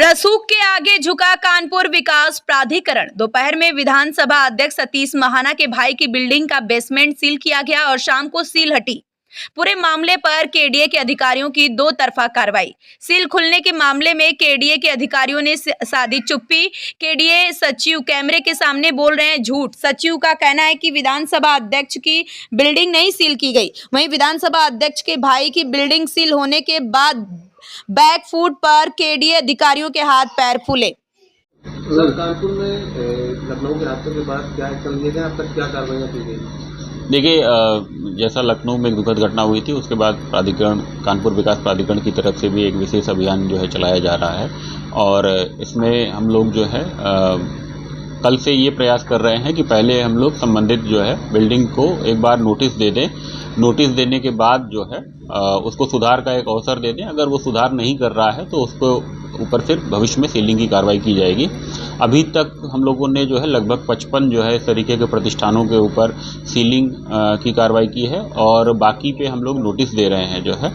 रसूख के आगे झुका कानपुर विकास प्राधिकरण। दोपहर में विधानसभा अध्यक्ष सतीश महाना के भाई की बिल्डिंग का बेसमेंट सील किया गया और शाम को सील हटी। पूरे मामले पर केडीए के अधिकारियों की दो तरफा कार्रवाई। सील खुलने के मामले में केडीए के अधिकारियों ने साधी चुप्पी। केडीए सचिव कैमरे के सामने बोल रहे हैं झूठ। सचिव का कहना है कि विधानसभा अध्यक्ष की बिल्डिंग नहीं सील की गई। वहीं विधानसभा अध्यक्ष के भाई की बिल्डिंग सील होने के बाद बैकफुट पर केडीए अधिकारियों के हाथ पैर फूले। सर, कानपुर में लखनऊ के हादसे के बाद क्या एक्शन लिए गए, अब तक क्या कार्रवाई की गई? देखिए, जैसा लखनऊ में एक दुखद घटना हुई थी, उसके बाद प्राधिकरण कानपुर विकास प्राधिकरण की तरफ से भी एक विशेष अभियान जो है चलाया जा रहा है और इसमें हम लोग जो है कल से ये प्रयास कर रहे हैं कि पहले हम लोग संबंधित जो है बिल्डिंग को एक बार नोटिस दे दें। नोटिस देने के बाद जो है उसको सुधार का एक अवसर दे दें। अगर वो सुधार नहीं कर रहा है तो उसको ऊपर फिर भविष्य में सीलिंग की कार्रवाई की जाएगी। अभी तक हम लोगों ने जो है लगभग 55 जो है इस तरीके के प्रतिष्ठानों के ऊपर सीलिंग की कार्रवाई की है और बाकी पे हम लोग नोटिस दे रहे हैं जो है।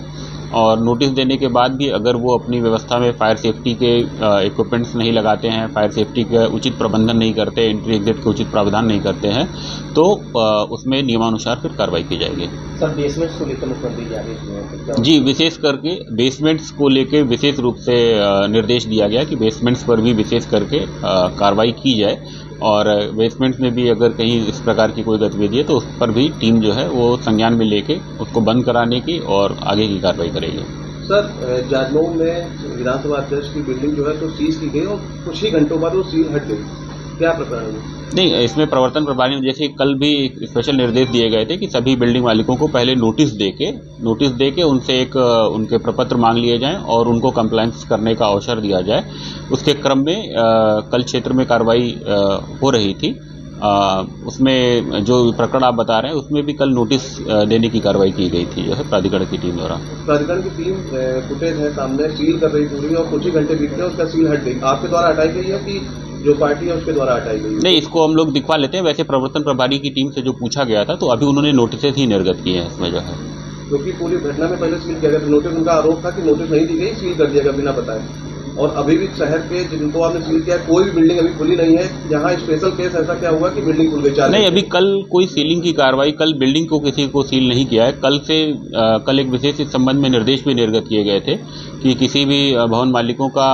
और नोटिस देने के बाद भी अगर वो अपनी व्यवस्था में फायर सेफ्टी के इक्विपमेंट्स नहीं लगाते हैं, फायर सेफ्टी का उचित प्रबंधन नहीं करते, एंट्री एग्जिट के उचित प्रावधान नहीं करते हैं तो उसमें नियमानुसार फिर कार्रवाई की जाएगी। सर, बेसमेंट्स को लेकर मुख्यमंत्री दी जा रही है? जी, विशेष करके बेसमेंट्स को लेकर विशेष रूप से निर्देश दिया गया कि बेसमेंट्स पर भी विशेष करके कार्रवाई की जाए और बेसमेंट्स में भी अगर कहीं इस प्रकार की कोई गतिविधि है तो उस पर भी टीम जो है वो संज्ञान में लेके उसको बंद कराने की और आगे की कार्रवाई करेगी। सर, जालमऊ में विधानसभा अध्यक्ष की बिल्डिंग जो है तो सीज की गई और कुछ ही घंटों बाद वो सील हट गई, क्या प्रकरण है? नहीं, इसमें प्रवर्तन प्रभारी जैसे कल भी स्पेशल निर्देश दिए गए थे कि सभी बिल्डिंग मालिकों को पहले नोटिस देके उनसे एक उनके प्रपत्र मांग लिए जाएं और उनको कंप्लायंस करने का अवसर दिया जाए। उसके क्रम में कल क्षेत्र में कार्रवाई हो रही थी। उसमें जो प्रकरण आप बता रहे हैं उसमें भी कल नोटिस देने की कार्रवाई की गई थी जो है प्राधिकरण की टीम द्वारा। प्राधिकरण की टीम फुटेज है सामने, सील कर रही पूरी और कुछ ही घंटे बीत गए उसका सील हट गई। आपके द्वारा हटाई गई है कि जो पार्टी है उसके द्वारा हटाई गई? नहीं, इसको हम लोग दिखवा लेते हैं। वैसे प्रवर्तन प्रभारी की टीम से जो पूछा गया था तो अभी उन्होंने नोटिस ही निर्गत किए हैं इसमें जो है, क्योंकि पूरी घटना में पहले सील किया गया था। नोटिस, उनका आरोप था कि नोटिस नहीं दी गई, सील कर दिया गया बिना बताए। और अभी भी शहर के जिनको आपने सील किया कोई भी बिल्डिंग अभी खुली नहीं है। यहाँ स्पेशल केस ऐसा क्या हुआ कि बिल्डिंग खुल गई? नहीं, अभी कल कोई सीलिंग की कार्रवाई, कल बिल्डिंग को किसी को सील नहीं किया है। कल एक विशेष इस संबंध में निर्देश भी निर्गत किए गए थे कि किसी भी भवन मालिकों का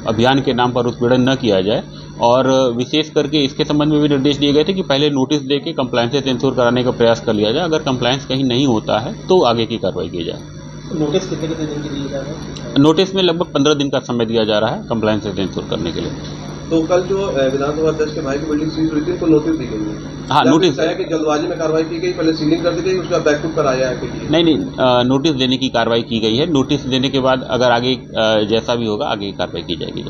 अभियान के नाम पर उत्पीड़न न किया जाए और विशेष करके इसके संबंध में भी निर्देश दिए गए थे कि पहले नोटिस देके कंप्लायंसेस इंश्योर कराने का प्रयास कर लिया जाए। अगर कंप्लायंस कहीं नहीं होता है तो आगे की कार्रवाई की जाए। नोटिस कितने दिन के दिए जा रहे हैं? नोटिस में लगभग 15 दिन का समय दिया जा रहा है कंप्लायंसेस इंश्योर करने के लिए। तो कल जो विधानसभा अध्यक्ष के भाई की बिल्डिंग सील हुई थी उनको नोटिस दी गई है? हाँ, नोटिस है कि जल्दबाजी में कार्रवाई की गई, पहले सीलिंग कर दी गई, उसका बैकफुट पर आया है? नहीं, नोटिस देने की कार्रवाई की गई है। नोटिस देने के बाद अगर आगे जैसा भी होगा आगे की कार्रवाई की जाएगी।